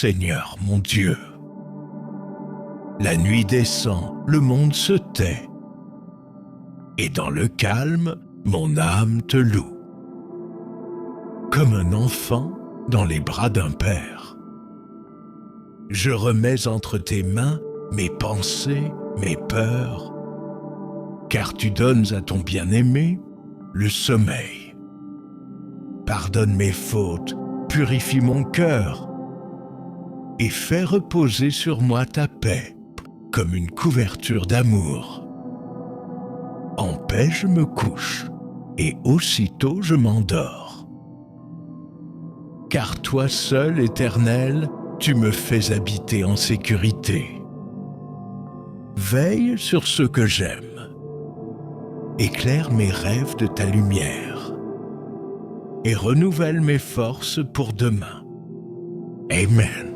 Seigneur, mon Dieu. La nuit descend, le monde se tait, et dans le calme, mon âme te loue. Comme un enfant dans les bras d'un père. Je remets entre tes mains mes pensées, mes peurs, car tu donnes à ton bien-aimé le sommeil. Pardonne mes fautes, purifie mon cœur, et fais reposer sur moi ta paix, comme une couverture d'amour. En paix je me couche, et aussitôt je m'endors. Car toi seul, Éternel, tu me fais habiter en sécurité. Veille sur ce que j'aime. Éclaire mes rêves de ta lumière. Et renouvelle mes forces pour demain. Amen.